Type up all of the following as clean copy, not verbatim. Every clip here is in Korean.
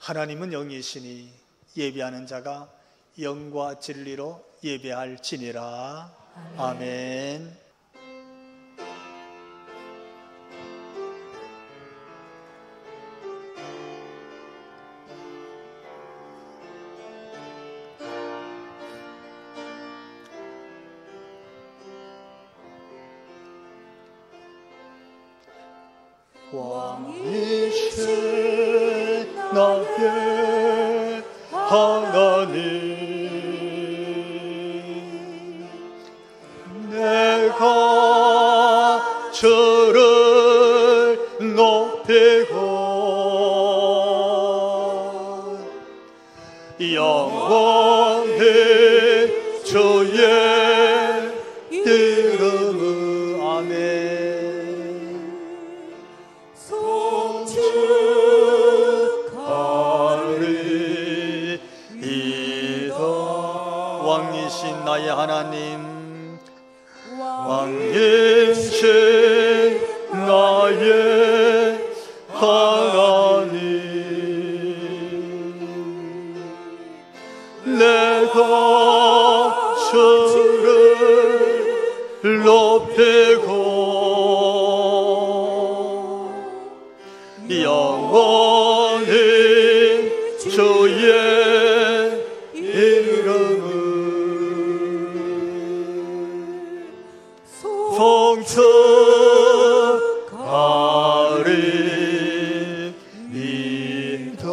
하나님은 영이시니 예배하는 자가 영과 진리로 예배할지니라. 아멘. 왕이신 나의 하나님, 내가 주를 높이고 영원히 주의 이름을 아멘. 왕이신 나의 하나님, 왕이신 나의 하나님, 내가 주를 높이고 영원히 주의 송축하리이다.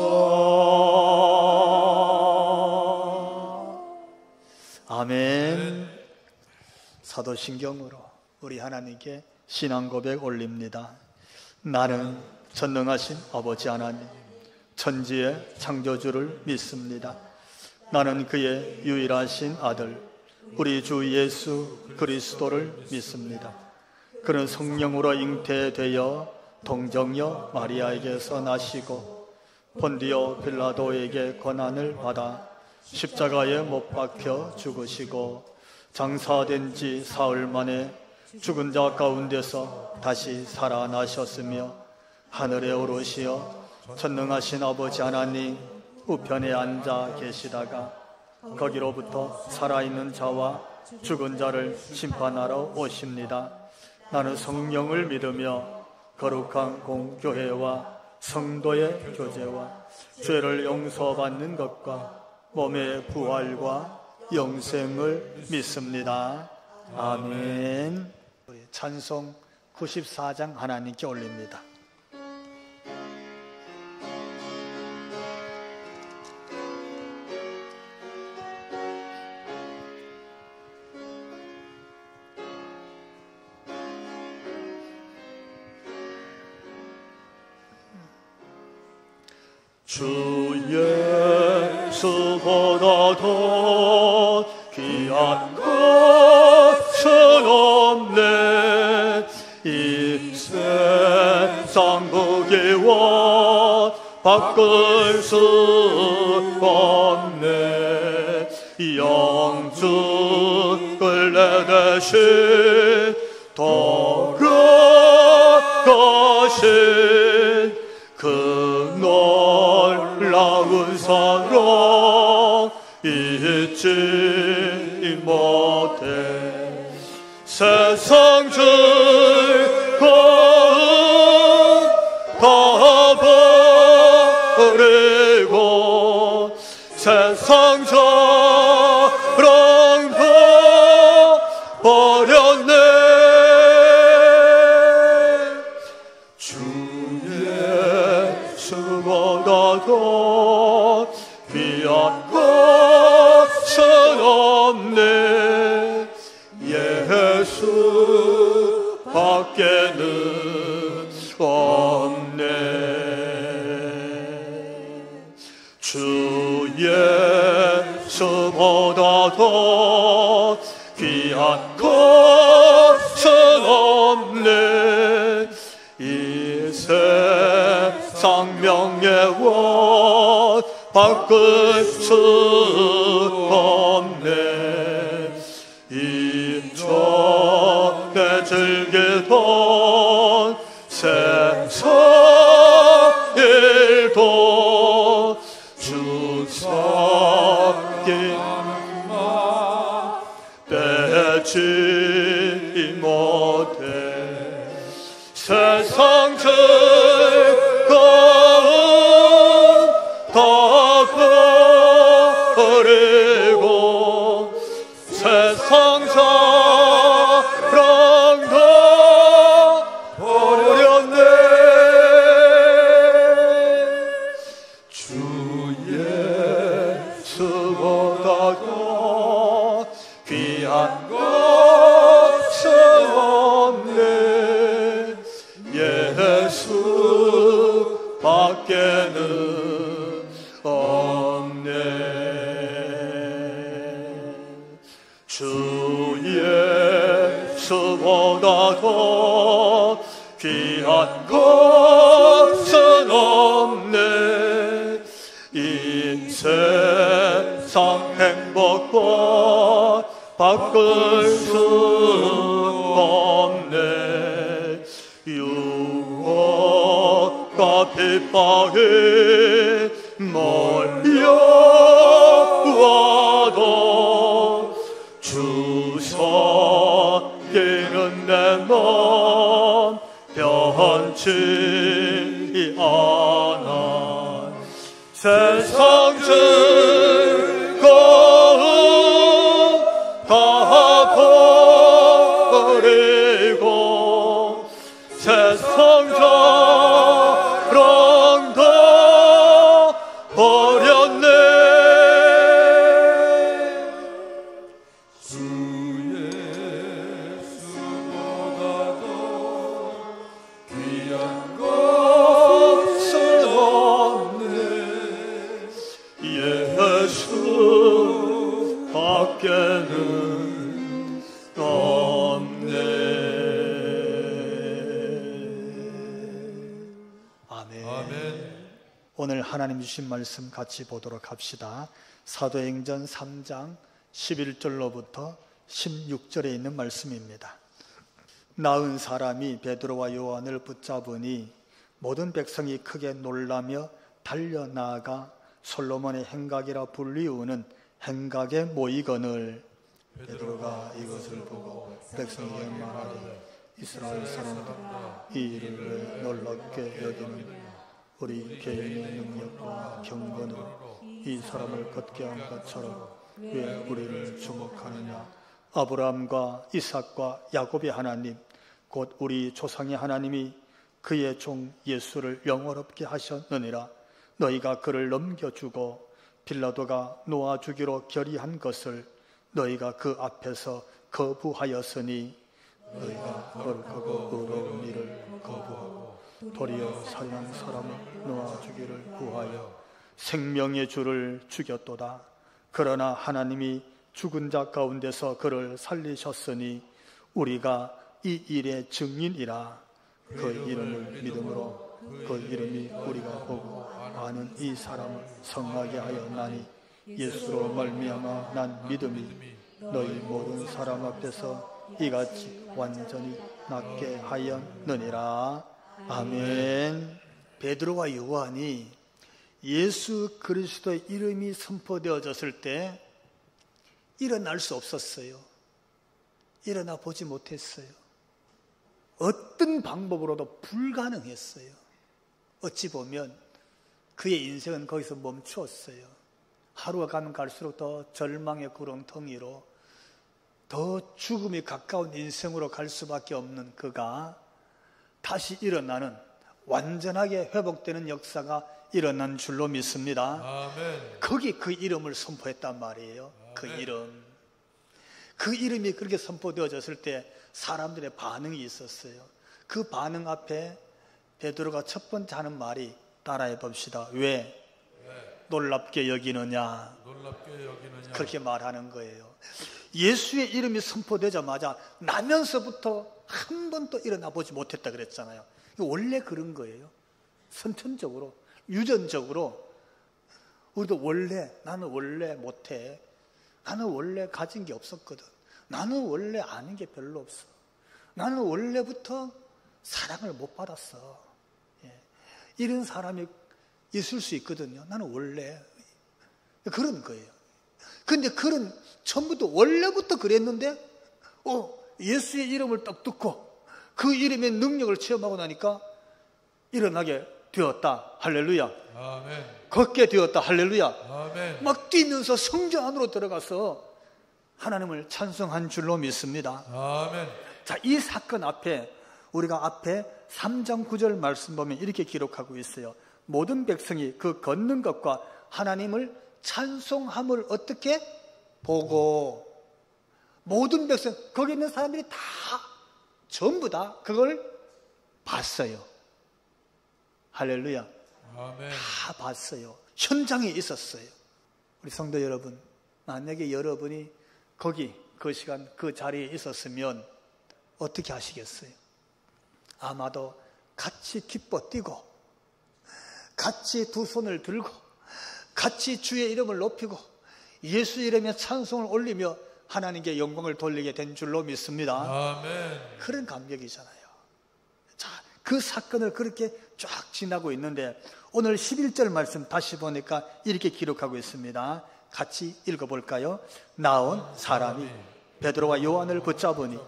아멘. 사도신경으로 우리 하나님께 신앙 고백 올립니다. 나는 전능하신 아버지 하나님, 천지의 창조주를 믿습니다. 나는 그의 유일하신 아들 우리 주 예수 그리스도를 믿습니다. 그는 성령으로 잉태되어 동정녀 마리아에게서 나시고 본디오 빌라도에게 고난을 받아 십자가에 못 박혀 죽으시고 장사된 지 사흘 만에 죽은 자 가운데서 다시 살아나셨으며 하늘에 오르시어 전능하신 아버지 하나님 우편에 앉아 계시다가 거기로부터 살아있는 자와 죽은 자를 심판하러 오십니다. 나는 성령을 믿으며 거룩한 공교회와 성도의 교제와 죄를 용서받는 것과 몸의 부활과 영생을 믿습니다. 아멘. 우리 찬송 94장 하나님께 올립니다. 주 예수보다 더 귀한 것은 없네. 이 세상 무게와 바꿀 수 없네. 영주를 내 대신 돌아가신 그 놀라운 사랑 잊지 못해. 세상 즐거움 다 버리고 세상 자랑 다 버렸네. 주보다 더 귀한 것은 없네. 예수 밖에는 없네. 주 예수보다 더 귀한 것은 없네. 이 세상 명예와 바꿀 수 없네. 이전에 즐기던 세상 일도 밖에는 없네. 주 예수보다 더 귀한 것은 없네. 이 세상 행복과 바꿀 수 없네. 유혹과 핍박이 몰려와도 주 섬기는 내 마음 변치 않아. 세상 즐거움 다 버리고 세상 자랑 다 버렸네. 주 예수보다 더 귀한 것은 없네. 예수 밖에는 없네. 아멘. 오늘 하나님 주신 말씀 같이 보도록 합시다. 사도행전 3장 11절로부터 16절에 있는 말씀입니다. 나은 사람이 베드로와 요한을 붙잡으니 모든 백성이 크게 놀라며 달려나가 솔로몬의 행각이라 불리우는 행각에 모이거늘. 베드로가 이것을 보고 백성에게 말하되 이스라엘 사람들 이 일을 왜 놀랍게 여기느냐. 우리 개인의 능력과 경건으로 이 사람을 걷게 한 것처럼 왜 우리를 주목하느냐. 아브라함과 이삭과 야곱의 하나님 곧 우리 조상의 하나님이 그의 종 예수를 영원롭게 하셨느니라. 너희가 그를 넘겨주고 빌라도가 놓아주기로 결의한 것을 너희가 그 앞에서 거부하였으니 너희가 거룩하고 의로운 일을 거부하고 도리어 사랑한 사람을 놓아주기를 구하여 생명의 주를 죽였도다. 그러나 하나님이 죽은 자 가운데서 그를 살리셨으니 우리가 이 일의 증인이라. 그 이름을 믿음으로 그 이름이 우리가 보고 아는 이 사람을 성하게 하였나니 예수로 말미암아 난 믿음이 너희 모든 사람 앞에서 이같이 완전히 낫게 하였느니라. 아멘. 베드로와 요한이 예수 그리스도의 이름이 선포되어졌을 때 일어날 수 없었어요. 일어나 보지 못했어요. 어떤 방법으로도 불가능했어요. 어찌 보면 그의 인생은 거기서 멈추었어요. 하루가 가면 갈수록 더 절망의 구렁텅이로 더 죽음이 가까운 인생으로 갈 수밖에 없는 그가 다시 일어나는, 완전하게 회복되는 역사가 일어난 줄로 믿습니다. 아멘. 거기 그 이름을 선포했단 말이에요. 아멘. 그 이름. 그 이름이 그렇게 선포되어졌을 때 사람들의 반응이 있었어요. 그 반응 앞에 베드로가 첫 번째 하는 말이, 따라해 봅시다. 왜 놀랍게 여기느냐? 놀랍게 여기느냐? 그렇게 말하는 거예요. 예수의 이름이 선포되자마자 나면서부터 한 번도 일어나 보지 못했다 그랬잖아요. 원래 그런 거예요. 선천적으로, 유전적으로. 우리도 원래, 나는 원래 못해. 나는 원래 가진 게 없었거든. 나는 원래 아는 게 별로 없어. 나는 원래부터 사랑을 못 받았어. 이런 사람이 있을 수 있거든요. 나는 원래. 그런 거예요. 근데 그런, 처음부터 원래부터 그랬는데, 예수의 이름을 딱 듣고 그 이름의 능력을 체험하고 나니까 일어나게 되었다. 할렐루야. 아멘. 걷게 되었다. 할렐루야. 아멘. 막 뛰면서 성전 안으로 들어가서 하나님을 찬송한 줄로 믿습니다. 아멘. 자, 이 사건 앞에 우리가 앞에 3장 9절 말씀 보면 이렇게 기록하고 있어요. 모든 백성이 그 걷는 것과 하나님을 찬송함을 어떻게 보고, 모든 백성, 거기 있는 사람들이 다 전부 다 그걸 봤어요. 할렐루야. 아멘. 다 봤어요. 현장에 있었어요. 우리 성도 여러분, 만약에 여러분이 거기 그 시간 그 자리에 있었으면 어떻게 하시겠어요? 아마도 같이 기뻐 뛰고 같이 두 손을 들고 같이 주의 이름을 높이고 예수 이름에 찬송을 올리며 하나님께 영광을 돌리게 된 줄로 믿습니다. 아멘. 그런 감격이잖아요. 자, 그 사건을 그렇게 쫙 지나고 있는데 오늘 11절 말씀 다시 보니까 이렇게 기록하고 있습니다. 같이 읽어볼까요? 나온 사람이 베드로와 요한을 붙잡으니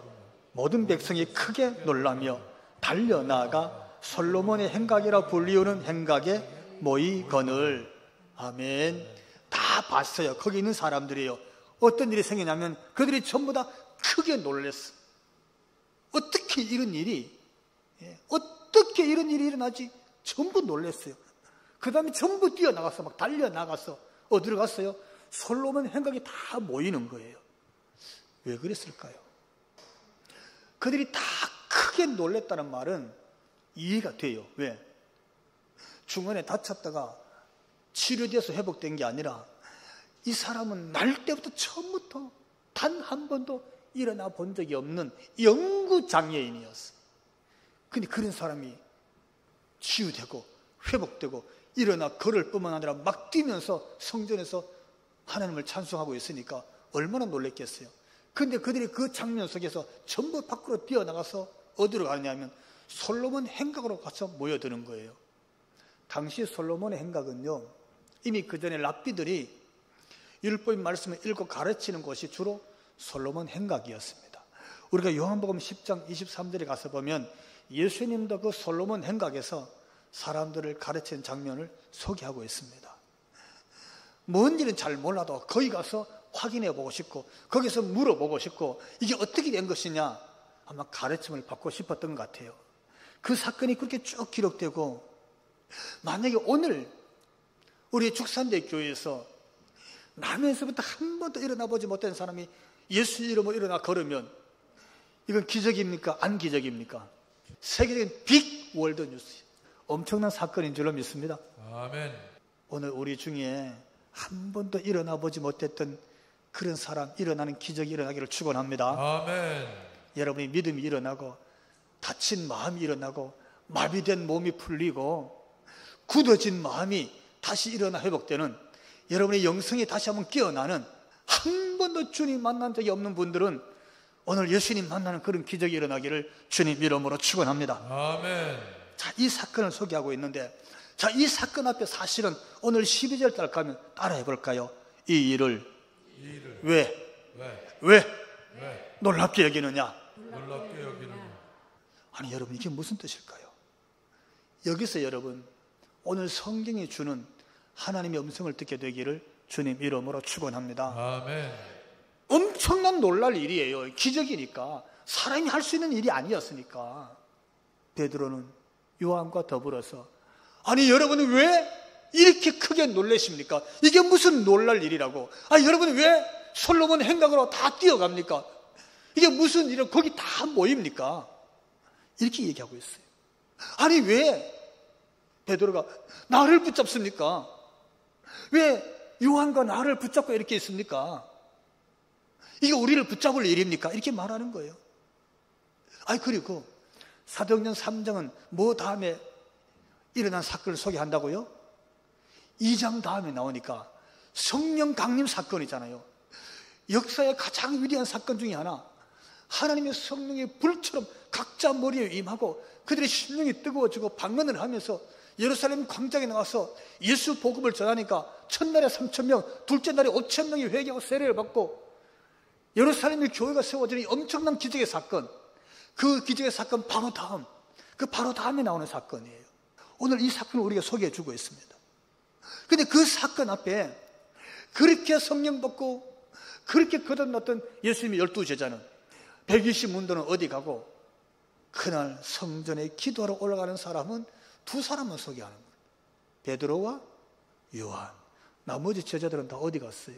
모든 백성이 크게 놀라며 달려나가 솔로몬의 행각이라 불리우는 행각에 모이거늘. 아멘. 다 봤어요. 거기 있는 사람들이에요. 어떤 일이 생기냐면 그들이 전부 다 크게 놀랐어. 어떻게 이런 일이 일어나지? 전부 놀랐어요. 그 다음에 전부 뛰어나가서 막 달려나가서 어디로 갔어요? 솔로몬 행각이 다 모이는 거예요. 왜 그랬을까요? 그들이 다 크게 놀랐다는 말은 이해가 돼요. 왜? 중간에 다쳤다가 치료돼서 회복된 게 아니라 이 사람은 날 때부터 처음부터 단 한 번도 일어나 본 적이 없는 영구장애인이었어. 근데 그런 사람이 치유되고 회복되고 일어나 걸을 뿐만 아니라 막 뛰면서 성전에서 하나님을 찬송하고 있으니까 얼마나 놀랬겠어요. 근데 그들이 그 장면 속에서 전부 밖으로 뛰어나가서 어디로 가느냐면 솔로몬 행각으로 가서 모여드는 거예요. 당시 솔로몬의 행각은요, 이미 그 전에 랍비들이 율법의 말씀을 읽고 가르치는 곳이 주로 솔로몬 행각이었습니다. 우리가 요한복음 10장 23절에 가서 보면 예수님도 그 솔로몬 행각에서 사람들을 가르치는 장면을 소개하고 있습니다. 뭔 일은 잘 몰라도 거기 가서 확인해 보고 싶고 거기서 물어보고 싶고 이게 어떻게 된 것이냐 아마 가르침을 받고 싶었던 것 같아요. 그 사건이 그렇게 쭉 기록되고 만약에 오늘 우리 축산대 교회에서 나면서부터 한 번도 일어나 보지 못한 사람이 예수 이름으로 일어나 걸으면 이건 기적입니까? 안 기적입니까? 세계적인 빅 월드 뉴스, 엄청난 사건인 줄로 믿습니다. 아멘. 오늘 우리 중에 한 번도 일어나 보지 못했던 그런 사람, 일어나는 기적이 일어나기를 축원합니다. 아멘. 여러분이 믿음이 일어나고 다친 마음이 일어나고 마비된 몸이 풀리고 굳어진 마음이 다시 일어나 회복되는 여러분의 영성이 다시 한번 깨어나는, 한 번도 주님 만난 적이 없는 분들은 오늘 예수님 만나는 그런 기적이 일어나기를 주님 이름으로 축원합니다. 아멘. 자, 이 사건을 소개하고 있는데, 자, 이 사건 앞에 사실은 오늘 12절 달 가면 따라해 볼까요? 이 일을 왜 놀랍게 여기느냐? 놀랍게 여기는. 아니 여러분, 이게 무슨 뜻일까요? 여기서 여러분, 오늘 성경이 주는 하나님의 음성을 듣게 되기를 주님 이름으로 축원합니다. 아멘. 엄청난 놀랄 일이에요. 기적이니까, 사람이 할 수 있는 일이 아니었으니까. 베드로는 요한과 더불어서, 아니 여러분은 왜 이렇게 크게 놀라십니까? 이게 무슨 놀랄 일이라고? 아니 여러분은 왜 솔로몬 행각으로 다 뛰어갑니까? 이게 무슨 일이라고 거기 다 모입니까? 이렇게 얘기하고 있어요. 아니 왜 베드로가 나를 붙잡습니까? 왜 요한과 나를 붙잡고 이렇게 있습니까? 이게 우리를 붙잡을 일입니까? 이렇게 말하는 거예요. 아니 그리고 사도행전 3장은 뭐 다음에 일어난 사건을 소개한다고요? 2장 다음에 나오니까 성령 강림 사건이잖아요. 역사의 가장 위대한 사건 중에 하나, 하나님의 성령이 불처럼 각자 머리에 임하고 그들의 심령이 뜨거워지고 방언을 하면서 예루살렘 광장에 나와서 예수 복음을 전하니까 첫날에 3,000명, 둘째 날에 5,000명이 회개하고 세례를 받고 예루살렘의 교회가 세워지는 엄청난 기적의 사건, 그 기적의 사건 바로 다음에 나오는 사건이에요. 오늘 이 사건을 우리가 소개해 주고 있습니다. 근데 그 사건 앞에 그렇게 성령 받고 그렇게 거듭났던 예수님의 12제자는 120문도는 어디 가고, 그날 성전에 기도하러 올라가는 사람은 두 사람만 소개하는 거예요. 베드로와 요한. 나머지 제자들은 다 어디 갔어요?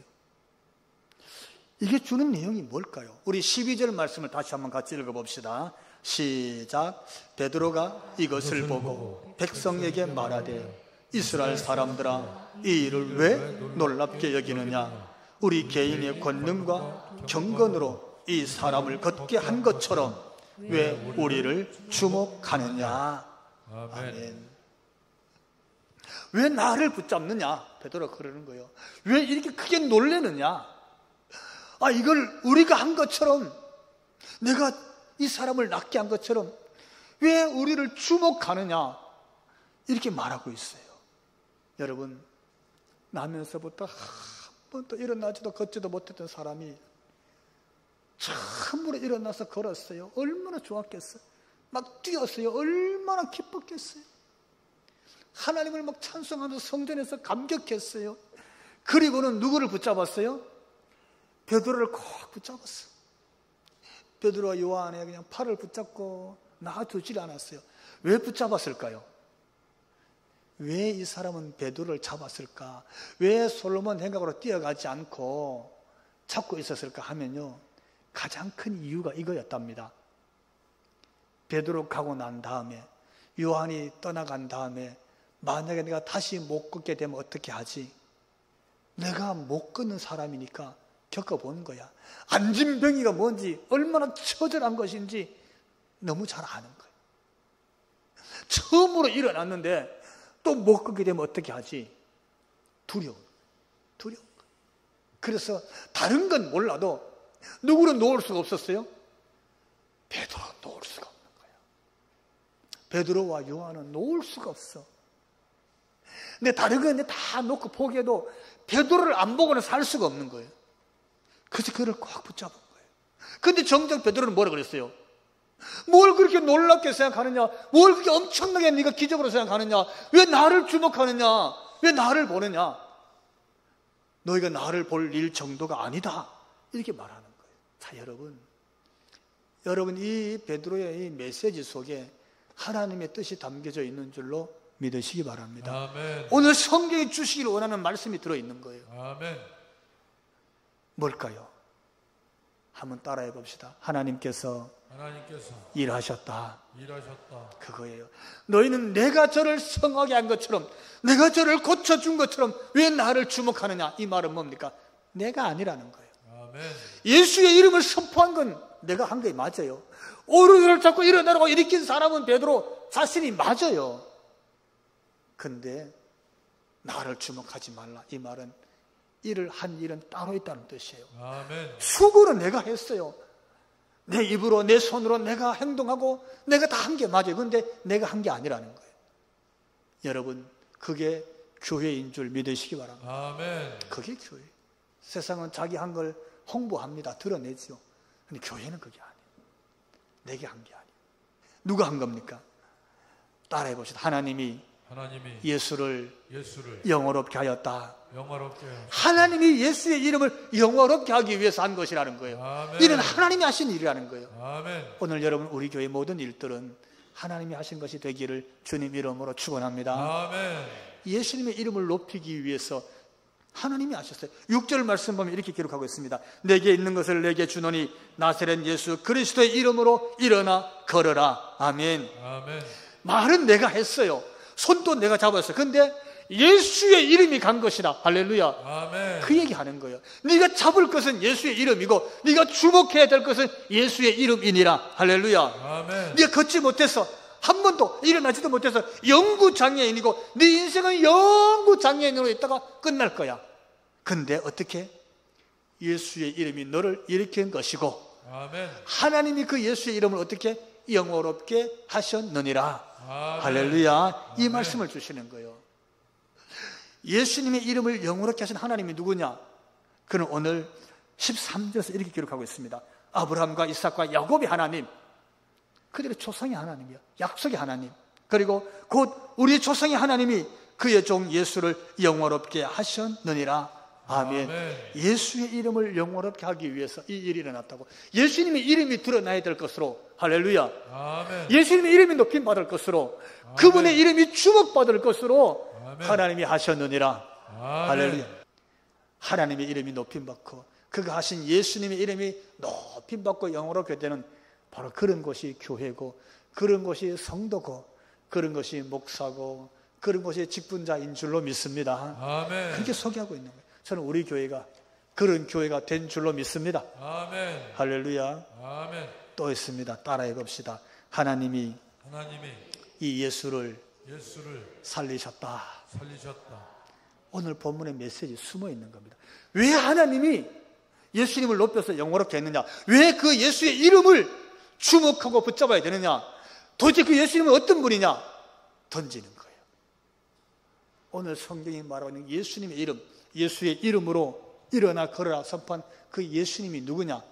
이게 주는 내용이 뭘까요? 우리 12절 말씀을 다시 한번 같이 읽어봅시다. 시작. 베드로가 이것을 보고 백성에게 말하되 이스라엘 사람들아, 이 일을 왜 놀랍게 여기느냐? 우리 개인의 권능과 경건으로 이 사람을 걷게 한 것처럼 왜 우리를 주목하느냐? 아멘. 왜 나를 붙잡느냐? 베드로가 그러는 거예요. 왜 이렇게 크게 놀래느냐? 이걸 우리가 한 것처럼, 내가 이 사람을 낫게 한 것처럼 왜 우리를 주목하느냐? 이렇게 말하고 있어요. 여러분, 나면서부터 한 번도 일어나지도 걷지도 못했던 사람이 처음으로 일어나서 걸었어요. 얼마나 좋았겠어요. 막 뛰었어요. 얼마나 기뻤겠어요. 하나님을 막 찬송하면서 성전에서 감격했어요. 그리고는 누구를 붙잡았어요? 베드로를 꼭 붙잡았어요. 베드로와 요한의 그냥 팔을 붙잡고 놔두질 않았어요. 왜 붙잡았을까요? 왜 이 사람은 베드로를 잡았을까? 왜 솔로몬 행각으로 뛰어가지 않고 잡고 있었을까 하면요, 가장 큰 이유가 이거였답니다. 베드로 가고 난 다음에, 요한이 떠나간 다음에 만약에 내가 다시 못 걷게 되면 어떻게 하지? 내가 못 걷는 사람이니까 겪어보는 거야. 안진병이가 뭔지, 얼마나 처절한 것인지 너무 잘 아는 거예요. 처음으로 일어났는데 또 못 걷게 되면 어떻게 하지? 두려운 거예요. 그래서 다른 건 몰라도 누구를 놓을 수가 없었어요? 베드로 놓을 수가 없는 거예요. 베드로와 요한은 놓을 수가 없어. 근데 다른 건 다 놓고 포기해도 베드로를 안 보고는 살 수가 없는 거예요. 그래서 그를 꽉 붙잡은 거예요. 근데 정작 베드로는 뭐라 그랬어요? 뭘 그렇게 놀랍게 생각하느냐? 뭘 그렇게 엄청나게 네가 기적으로 생각하느냐? 왜 나를 주목하느냐? 왜 나를 보느냐? 너희가 나를 볼 일 정도가 아니다. 이렇게 말하는 거예요. 자, 여러분 이 베드로의 이 메시지 속에 하나님의 뜻이 담겨져 있는 줄로 믿으시기 바랍니다. 아멘. 오늘 성경이 주시기를 원하는 말씀이 들어있는 거예요. 아멘. 뭘까요? 한번 따라해 봅시다. 하나님께서 일하셨다. 그거예요. 너희는 내가 저를 성하게 한 것처럼, 내가 저를 고쳐준 것처럼 왜 나를 주목하느냐? 이 말은 뭡니까? 내가 아니라는 거예요. 아멘. 예수의 이름을 선포한 건 내가 한 게 맞아요. 오른손을 잡고 일어나라고 일으킨 사람은 베드로 자신이 맞아요. 근데 나를 주목하지 말라. 이 말은 일을 한 일은 따로 있다는 뜻이에요. 아멘. 수고는 내가 했어요. 내 입으로, 내 손으로 내가 행동하고 내가 다 한 게 맞아요. 그런데 내가 한 게 아니라는 거예요. 여러분, 그게 교회인 줄 믿으시기 바랍니다. 아멘. 그게 교회. 세상은 자기 한 걸 홍보합니다. 드러내죠. 근데 교회는 그게 아니에요. 내게 한 게 아니에요. 누가 한 겁니까? 따라해 봅시다. 하나님이 예수를 영화롭게 하였다. 하나님이 예수의 이름을 영화롭게 하기 위해서 한 것이라는 거예요. 아멘. 이는 하나님이 하신 일이라는 거예요. 아멘. 오늘 여러분, 우리 교회 모든 일들은 하나님이 하신 것이 되기를 주님 이름으로 축원합니다. 아멘. 예수님의 이름을 높이기 위해서 하나님이 하셨어요. 6절 말씀 보면 이렇게 기록하고 있습니다. 내게 있는 것을 내게 주노니 나사렛 예수 그리스도의 이름으로 일어나 걸어라. 아멘. 아멘. 말은 내가 했어요. 손도 내가 잡았어요. 근데 예수의 이름이 간 것이다. 할렐루야. 아멘. 그 얘기하는 거예요. 네가 잡을 것은 예수의 이름이고 네가 주목해야 될 것은 예수의 이름이니라. 할렐루야. 아멘. 네가 걷지 못해서 한 번도 일어나지도 못해서 영구장애인이고 네 인생은 영구장애인으로 있다가 끝날 거야. 근데 어떻게? 예수의 이름이 너를 일으킨 것이고 아멘. 하나님이 그 예수의 이름을 어떻게? 영화롭게 하셨느니라. 아멘. 할렐루야. 이 아멘. 말씀을 주시는 거예요. 예수님의 이름을 영화롭게 하신 하나님이 누구냐? 그는 오늘 13절에서 이렇게 기록하고 있습니다. 아브라함과 이삭과 야곱의 하나님, 그들의 조상의 하나님이요, 약속의 하나님, 그리고 곧 우리의 조상의 하나님이 그의 종 예수를 영화롭게 하셨느니라. 아멘. 아멘. 예수의 이름을 영화롭게 하기 위해서 이 일이 일어났다고. 예수님의 이름이 드러나야 될 것으로. 할렐루야. 아멘. 예수님의 이름이 높임받을 것으로, 아멘. 그분의 이름이 주목받을 것으로 아멘. 하나님이 하셨느니라. 아멘. 할렐루야. 하나님의 이름이 높임받고 그가 하신 예수님의 이름이 높임받고 영화롭게 되는 바로 그런 것이 교회고, 그런 것이 성도고, 그런 것이 목사고, 그런 곳의 직분자인 줄로 믿습니다. 아멘. 그렇게 소개하고 있는 거예요. 저는 우리 교회가 그런 교회가 된 줄로 믿습니다. 아멘. 할렐루야. 아멘. 또 있습니다. 따라해 봅시다. 하나님이 이 예수를 살리셨다. 오늘 본문의 메시지 숨어 있는 겁니다. 왜 하나님이 예수님을 높여서 영화롭게 했느냐? 왜 그 예수의 이름을 주목하고 붙잡아야 되느냐? 도대체 그 예수님은 어떤 분이냐? 던지는 거예요. 오늘 성경이 말하고 있는 예수님의 이름, 예수의 이름으로 일어나 걸어라 선포한 그 예수님이 누구냐?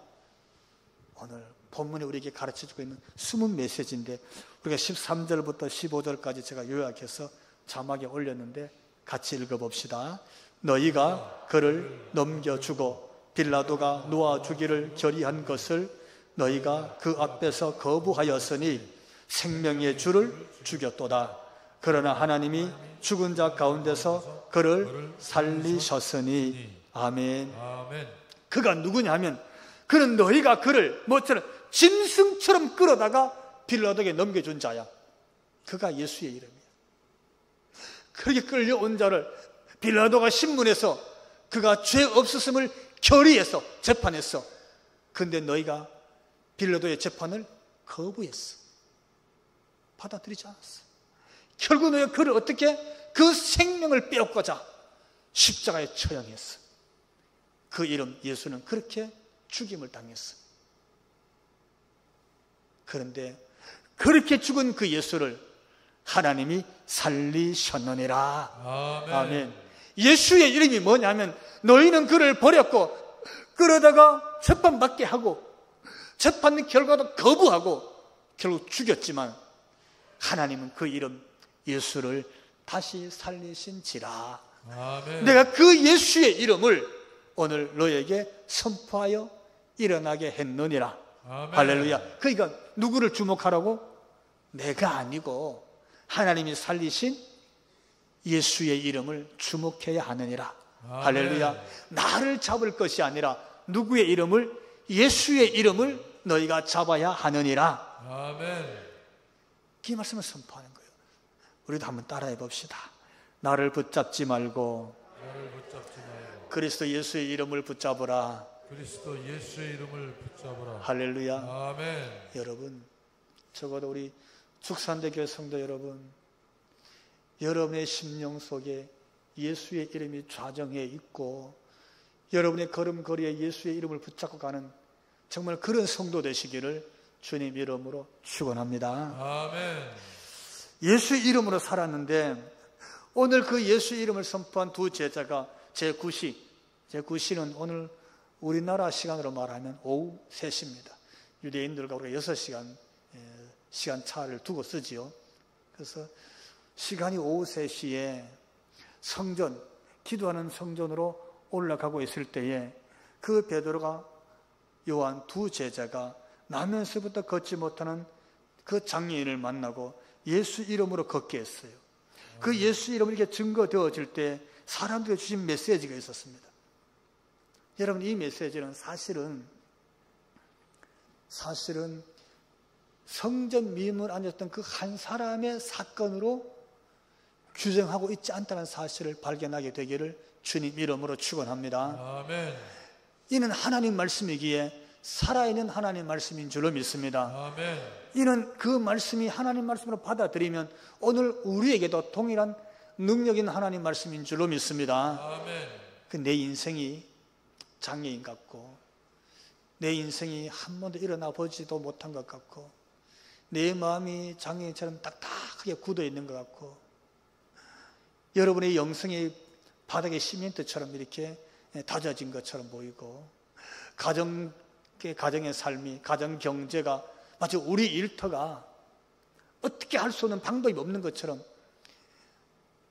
오늘 본문에 우리에게 가르쳐주고 있는 숨은 메시지인데 우리가 13절부터 15절까지 제가 요약해서 자막에 올렸는데 같이 읽어봅시다. 너희가 그를 넘겨주고 빌라도가 놓아주기를 결의한 것을 너희가 그 앞에서 거부하였으니 생명의 주를 죽였도다. 그러나 하나님이 죽은 자 가운데서 그를 살리셨으니 아멘. 그가 누구냐 하면 그는 너희가 그를 뭐처럼 짐승처럼 끌어다가 빌라도에게 넘겨준 자야. 그가 예수의 이름이야. 그렇게 끌려온 자를 빌라도가 신문해서 그가 죄 없었음을 결의해서 재판했어. 근데 너희가 빌라도의 재판을 거부했어. 받아들이지 않았어. 결국 너희가 그를 어떻게 그 생명을 빼앗고자 십자가에 처형했어. 그 이름 예수는 그렇게 죽임을 당했어. 그런데 그렇게 죽은 그 예수를 하나님이 살리셨느니라. 아멘. 예수의 이름이 뭐냐면 너희는 그를 버렸고 끌어다가 재판받게 하고 재판 결과도 거부하고 결국 죽였지만 하나님은 그 이름 예수를 다시 살리신지라. 아멘. 내가 그 예수의 이름을 오늘 너에게 선포하여 일어나게 했느니라. 아멘. 할렐루야. 그러니까 누구를 주목하라고? 내가 아니고 하나님이 살리신 예수의 이름을 주목해야 하느니라. 아멘. 할렐루야. 나를 잡을 것이 아니라 누구의 이름을? 예수의 이름을 너희가 잡아야 하느니라. 아멘. 이 말씀을 선포하는 거예요. 우리도 한번 따라해 봅시다. 나를 붙잡지 말고 그리스도 예수의 이름을 붙잡으라. 그리스도 예수의 이름을 붙잡으라. 할렐루야. 아멘. 여러분, 적어도 우리 축산대교회 성도 여러분, 여러분의 심령 속에 예수의 이름이 좌정해 있고 여러분의 걸음걸이에 예수의 이름을 붙잡고 가는 정말 그런 성도 되시기를 주님 이름으로 축원합니다. 아멘. 예수의 이름으로 살았는데 오늘 그 예수의 이름을 선포한 두 제자가 제9시는 오늘 우리나라 시간으로 말하면 오후 3시입니다. 유대인들과 우리가 6시간 시간 차를 두고 쓰지요. 그래서 시간이 오후 3시에 성전, 기도하는 성전으로 올라가고 있을 때에 그 베드로가 요한 두 제자가 나면서부터 걷지 못하는 그 장애인을 만나고 예수 이름으로 걷게 했어요. 그 예수 이름이 이렇게 증거되어질 때 사람들에게 주신 메시지가 있었습니다. 여러분, 이 메시지는 사실은 성전 미문을 앉았던 그 한 사람의 사건으로 규정하고 있지 않다는 사실을 발견하게 되기를 주님 이름으로 축원합니다. 아멘. 이는 하나님 말씀이기에 살아있는 하나님 말씀인 줄로 믿습니다. 아멘. 이는 그 말씀이 하나님 말씀으로 받아들이면 오늘 우리에게도 동일한 능력 있는 하나님 말씀인 줄로 믿습니다. 아멘. 내 인생이 장애인 같고 내 인생이 한 번도 일어나 보지도 못한 것 같고 내 마음이 장애인처럼 딱딱하게 굳어 있는 것 같고 여러분의 영성이 바닥에 시멘트처럼 이렇게 다져진 것처럼 보이고 가정의 삶이, 가정 경제가 마치 우리 일터가 어떻게 할 수 없는 방법이 없는 것처럼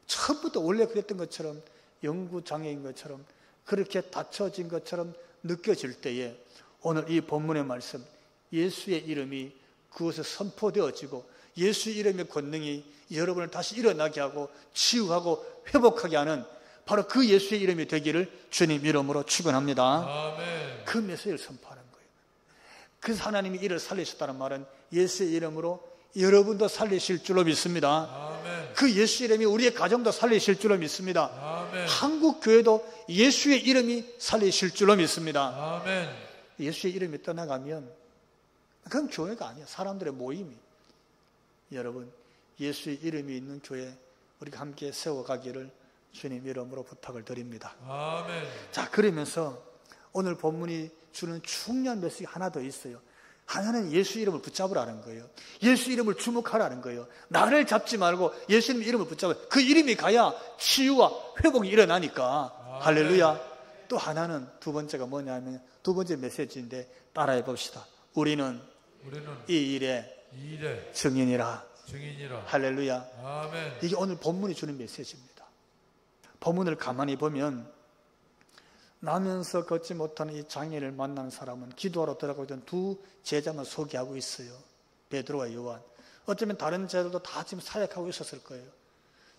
처음부터 원래 그랬던 것처럼 영구장애인 것처럼 그렇게 닫혀진 것처럼 느껴질 때에 오늘 이 본문의 말씀 예수의 이름이 그것에 선포되어지고 예수의 이름의 권능이 여러분을 다시 일어나게 하고 치유하고 회복하게 하는 바로 그 예수의 이름이 되기를 주님 이름으로 축원합니다. 아멘. 그 메시지를 선포하는 거예요. 그래서 하나님이 이를 살리셨다는 말은 예수의 이름으로 여러분도 살리실 줄로 믿습니다. 아멘. 그 예수 이름이 우리의 가정도 살리실 줄로 믿습니다. 아멘. 한국 교회도 예수의 이름이 살리실 줄로 믿습니다. 아멘. 예수의 이름이 떠나가면 그건 교회가 아니야. 사람들의 모임이. 여러분, 예수의 이름이 있는 교회 우리가 함께 세워가기를 주님 이름으로 부탁을 드립니다. 아멘. 자, 그러면서 오늘 본문이 주는 중요한 메시지 하나 더 있어요. 하나는 예수 이름을 붙잡으라는 거예요. 예수 이름을 주목하라는 거예요. 나를 잡지 말고 예수님 이름을 붙잡아. 그 이름이 가야 치유와 회복이 일어나니까. 아멘. 할렐루야. 또 하나는 두 번째가 뭐냐면 두 번째 메시지인데 따라해 봅시다. 우리는 이 일의 증인이라. 할렐루야. 아멘. 이게 오늘 본문이 주는 메시지입니다. 본문을 가만히 보면 나면서 걷지 못하는 이 장애를 만난 사람은 기도하러 들어가고 있던 두 제자만 소개하고 있어요. 베드로와 요한. 어쩌면 다른 제자들도 다 지금 사역하고 있었을 거예요.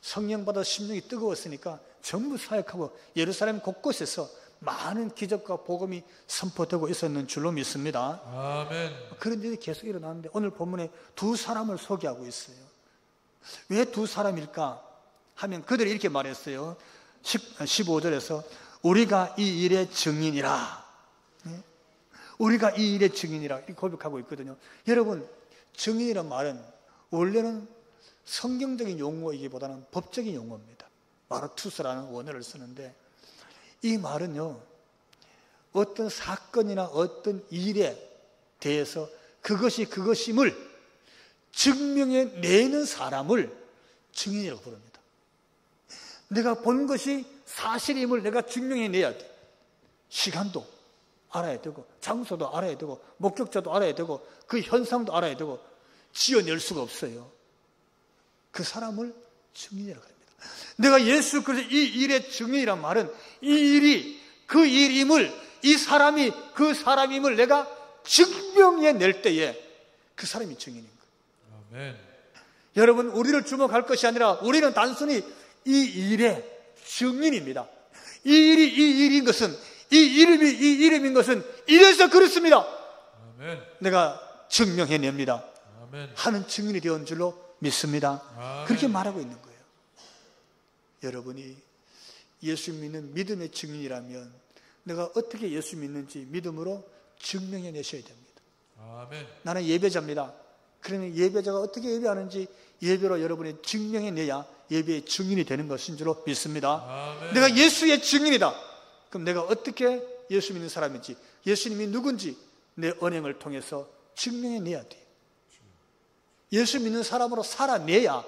성령 받아 심령이 뜨거웠으니까 전부 사역하고 예루살렘 곳곳에서 많은 기적과 복음이 선포되고 있었는 줄로 믿습니다. 아멘. 그런 일이 계속 일어나는데 오늘 본문에 두 사람을 소개하고 있어요. 왜 두 사람일까 하면 그들이 이렇게 말했어요. 15절에서 우리가 이 일의 증인이라. 우리가 이 일의 증인이라 이렇게 고백하고 있거든요. 여러분, 증인이란 말은 원래는 성경적인 용어이기보다는 법적인 용어입니다. 마르투스라는 원어를 쓰는데 이 말은요, 어떤 사건이나 어떤 일에 대해서 그것이 그것임을 증명해 내는 사람을 증인이라고 부릅니다. 내가 본 것이 사실임을 내가 증명해 내야 돼. 시간도 알아야 되고 장소도 알아야 되고 목격자도 알아야 되고 그 현상도 알아야 되고 지어낼 수가 없어요. 그 사람을 증인이라고 합니다. 내가 예수 그리스도 이 일의 증인이란 말은 이 일이 그 일임을 이 사람이 그 사람임을 내가 증명해 낼 때에 그 사람이 증인인 거예요. 아멘. 여러분, 우리를 주목할 것이 아니라 우리는 단순히 이 일의 증인입니다. 이 일이 이 일인 것은 이 이름이 이 이름인 것은 이래서 그렇습니다. 아멘. 내가 증명해냅니다. 아멘. 하는 증인이 되었는 줄로 믿습니다. 아멘. 그렇게 말하고 있는 거예요. 여러분이 예수 믿는 믿음의 증인이라면 내가 어떻게 예수 믿는지 믿음으로 증명해내셔야 됩니다. 아멘. 나는 예배자입니다. 그러면 예배자가 어떻게 예배하는지 예배로 여러분이 증명해내야 예배의 증인이 되는 것인 줄로 믿습니다. 아멘. 내가 예수의 증인이다. 그럼 내가 어떻게 예수 믿는 사람인지, 예수님이 누군지 내 언행을 통해서 증명해내야 돼요. 예수 믿는 사람으로 살아내야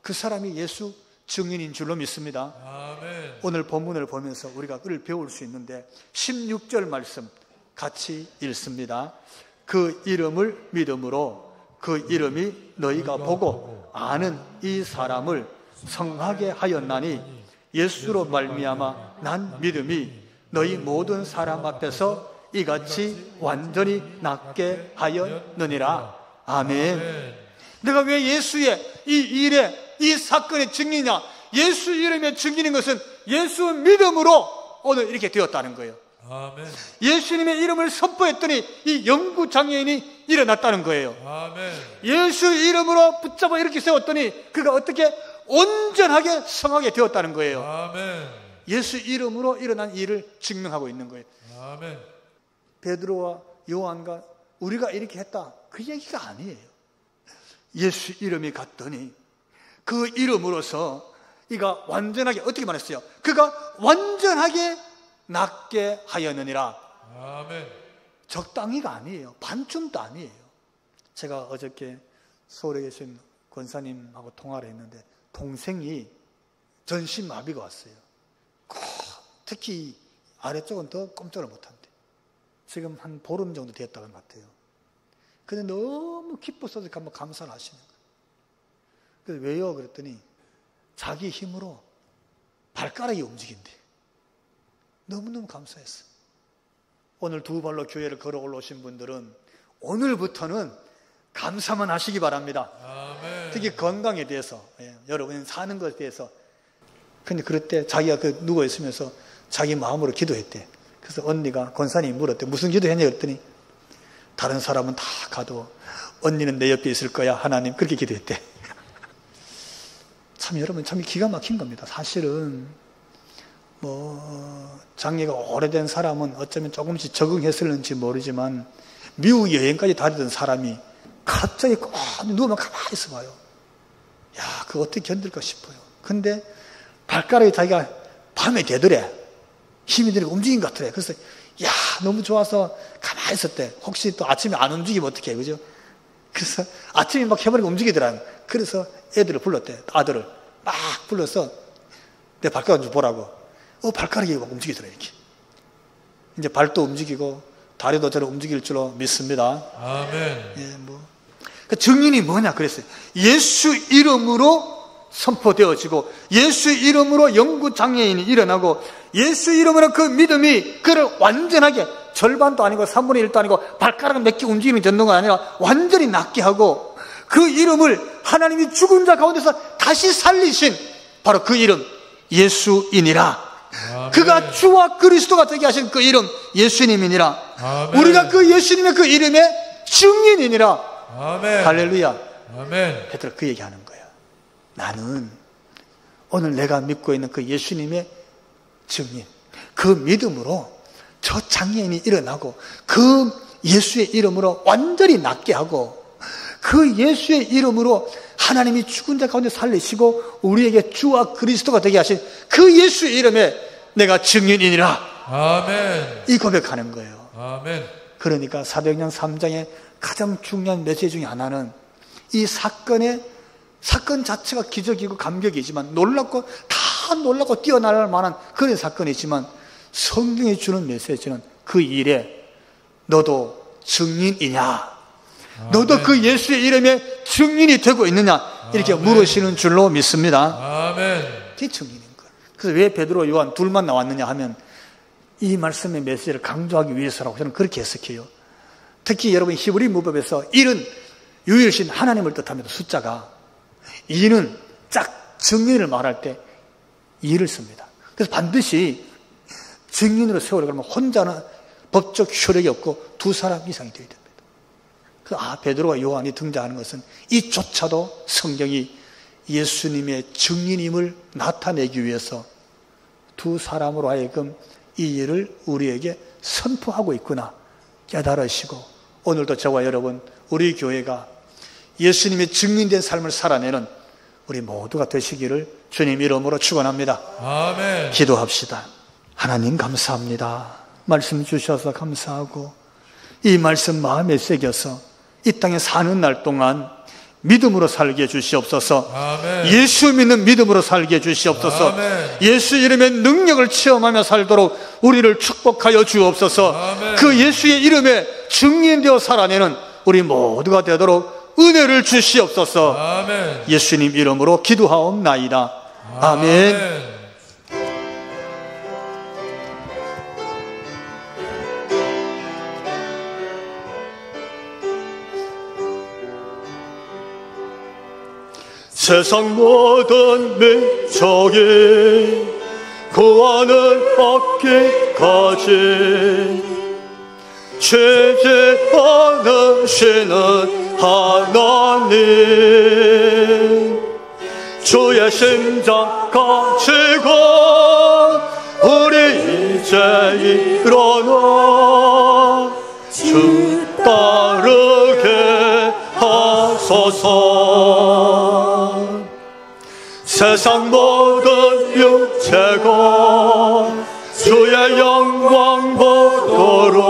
그 사람이 예수 증인인 줄로 믿습니다. 아멘. 오늘 본문을 보면서 우리가 그를 배울 수 있는데 16절 말씀 같이 읽습니다. 그 이름을 믿음으로 그 이름이 너희가 보고 아는 이 사람을 성하게 하였나니 예수로 말미암아 난 믿음이 너희 모든 사람 앞에서 이같이 완전히 낫게 하였느니라. 아멘. 내가 왜 예수의 이 일에 이 사건의 증인이냐? 예수 이름의 증인인 것은 예수 믿음으로 오늘 이렇게 되었다는 거예요. 아멘. 예수님의 이름을 선포했더니 이 영구 장애인이 일어났다는 거예요. 아멘. 예수 이름으로 붙잡아 이렇게 세웠더니 그가 어떻게 온전하게 성하게 되었다는 거예요. 아멘. 예수 이름으로 일어난 일을 증명하고 있는 거예요. 아멘. 베드로와 요한과 우리가 이렇게 했다, 그 얘기가 아니에요. 예수 이름이 갔더니 그 이름으로서 이가 완전하게 어떻게 말했어요? 그가 완전하게 낫게 하였느니라. 아멘. 적당히가 아니에요. 반쯤도 아니에요. 제가 어저께 서울에 계신 권사님하고 통화를 했는데 동생이 전신마비가 왔어요. 특히 아래쪽은 더 꼼짝을 못한대. 지금 한 보름 정도 됐다는 것 같아요. 근데 너무 기뻐서 한번 감사를 하시는 거예요. 그래서 왜요? 그랬더니 자기 힘으로 발가락이 움직인대. 너무너무 감사했어요. 오늘 두 발로 교회를 걸어 올라오신 분들은 오늘부터는 감사만 하시기 바랍니다. 아멘. 특히 건강에 대해서, 여러분 사는 것에 대해서. 근데 그럴 때 자기가 그 누워 있으면서 자기 마음으로 기도했대. 그래서 언니가 권사님이 물었대. 무슨 기도했냐 그랬더니 다른 사람은 다 가도 언니는 내 옆에 있을 거야 하나님, 그렇게 기도했대. 참 여러분 참 기가 막힌 겁니다. 사실은 장애가 오래된 사람은 어쩌면 조금씩 적응했을는지 모르지만 미국 여행까지 다니던 사람이 갑자기 꼭 누우면 가만히 있어 봐요. 야, 그거 어떻게 견딜까 싶어요. 근데 발가락이 자기가 밤에 되더래. 힘이 들고 움직인 것 같더래. 그래서 야, 너무 좋아서 가만히 있었대. 혹시 또 아침에 안 움직이면 어떡해, 그죠? 그래서 아침에 막 해버리고 움직이더라고요. 그래서 애들을 불렀대. 아들을 막 불러서 내 발가락 좀 보라고. 발가락이 막 움직이더래, 이렇게. 이제 발도 움직이고 다리도 저를 움직일 줄로 믿습니다. 아멘. 예, 그 증인이 뭐냐 그랬어요. 예수 이름으로 선포되어지고 예수 이름으로 영구 장애인이 일어나고 예수 이름으로 그 믿음이 그를 완전하게 절반도 아니고 3분의 1도 아니고 발가락 몇 개 움직이는 정도가 아니라 완전히 낫게 하고 그 이름을 하나님이 죽은 자 가운데서 다시 살리신 바로 그 이름 예수이니라. 아멘. 그가 주와 그리스도가 되게 하신 그 이름 예수님이니라. 아멘. 우리가 그 예수님의 그 이름의 증인이니라. 아멘. 할렐루야. 아멘. 베드로가 그 얘기하는 거예요. 나는 오늘 내가 믿고 있는 그 예수님의 증인, 그 믿음으로 저 장애인이 일어나고 그 예수의 이름으로 완전히 낫게 하고 그 예수의 이름으로 하나님이 죽은 자 가운데 살리시고 우리에게 주와 그리스도가 되게 하신 그 예수의 이름에 내가 증인이니라. 아멘. 이 고백하는 거예요. 아멘. 그러니까 사도행전 3장의 가장 중요한 메시지 중에 하나는 이 사건 자체가 기적이고 감격이지만 놀랍고 다 놀랍고 뛰어날 만한 그런 사건이지만 성경이 주는 메시지는 그 일에 너도 증인이냐? 아멘. 너도 그 예수의 이름에 증인이 되고 있느냐? 이렇게 아멘. 물으시는 줄로 믿습니다. 아멘. 그게 증인인 거예요. 그래서 왜 베드로 요한 둘만 나왔느냐 하면 이 말씀의 메시지를 강조하기 위해서라고 저는 그렇게 해석해요. 특히 여러분 히브리 문법에서 1은 유일신 하나님을 뜻합니다. 숫자가 2는 짝 증인을 말할 때 2를 씁니다. 그래서 반드시 증인으로 세우려고 하면 혼자는 법적 효력이 없고 두 사람 이상이 되어야 됩니다. 그래서 베드로와 요한이 등장하는 것은 이조차도 성경이 예수님의 증인임을 나타내기 위해서 두 사람으로 하여금 이 일을 우리에게 선포하고 있구나 깨달으시고 오늘도 저와 여러분 우리 교회가 예수님의 증인된 삶을 살아내는 우리 모두가 되시기를 주님 이름으로 축원합니다. 아멘. 기도합시다. 하나님 감사합니다. 말씀 주셔서 감사하고 이 말씀 마음에 새겨서 이 땅에 사는 날 동안 믿음으로 살게 해주시옵소서. 아멘. 예수 믿는 믿음으로 살게 해주시옵소서. 아멘. 예수 이름의 능력을 체험하며 살도록 우리를 축복하여 주옵소서. 아멘. 그 예수의 이름에 증인되어 살아내는 우리 모두가 되도록 은혜를 주시옵소서. 아멘. 예수님 이름으로 기도하옵나이다. 아멘. 아멘. 세상 모든 민족이 구원을 얻기까지 죄지 않으시는 하나님 주의 심장 가지고 우리 이제 일어나 주 따르게 하소서. 세상 모든 육체가 주의 영광 보도록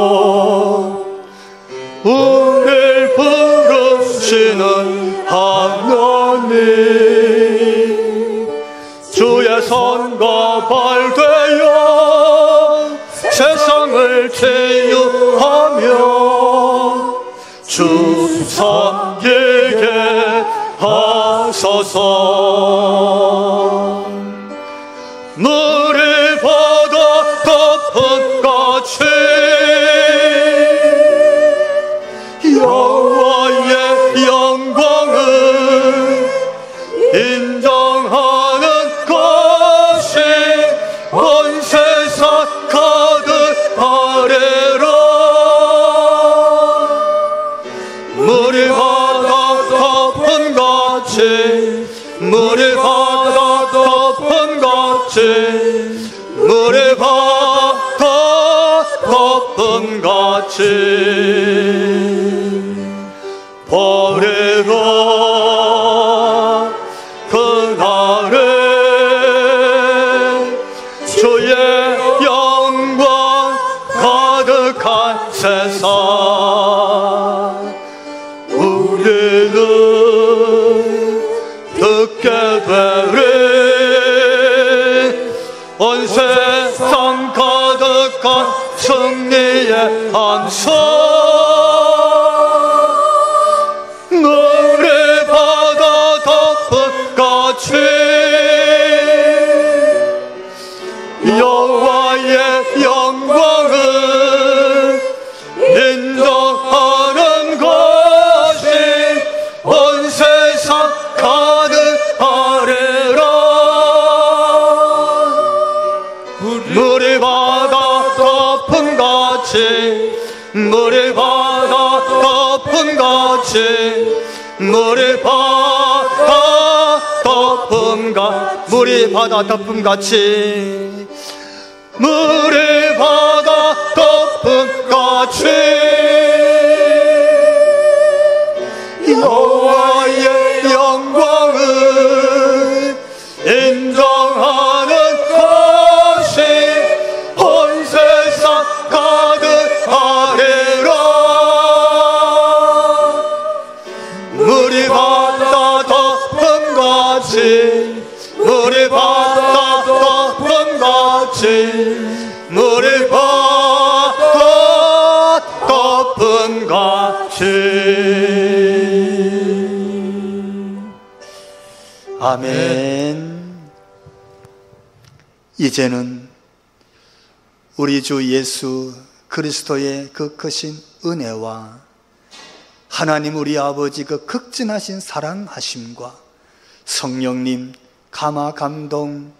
우리를 부르시는 하나님 주의 손과 발 되어 세상을 치유하며 주 섬기게 하소서. 물이 바다 덮은 같이 여호와의 영광을 인정하는 것이 온 세상 가득하리라. 물이 바다 덮은 같이 물이 바다 물을 받아 덮음같이 버리러 그날은 주의 영광 가득한 세상 우리는 듣게 되리 온 세상 가득한 승리의 함성 물을 받아 덮음같이 여호와의 영광을 인정하는 것이 온 세상 가득하리라 물이 바다 덮음같이 물이 바다 덮음같이 물이 바다 덮음같이 물이 바다 덮음같이 물이 바다 덮음같이 여호와의 영광을 인정하는 것이 온 세상 가득하리라 물이 바다 덮음같이 물이 바다 덮음같이 물이 바다 덮음같이 아멘. 이제는 우리 주 예수 그리스도의 그 크신 은혜와 하나님 우리 아버지 그 극진하신 사랑하심과 성령님 감화 감동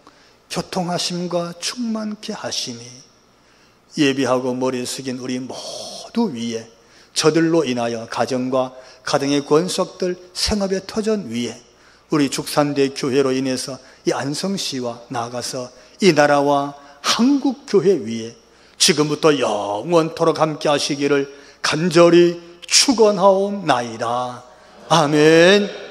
교통하심과 충만케 하심이 예비하고 머리 숙인 우리 모두 위에 저들로 인하여 가정과 가정의 권속들 생업의 터전 위에 우리 죽산대 교회로 인해서 이 안성시와 나아가서 이 나라와 한국 교회 위에 지금부터 영원토록 함께 하시기를 간절히 축원하옵나이다. 아멘.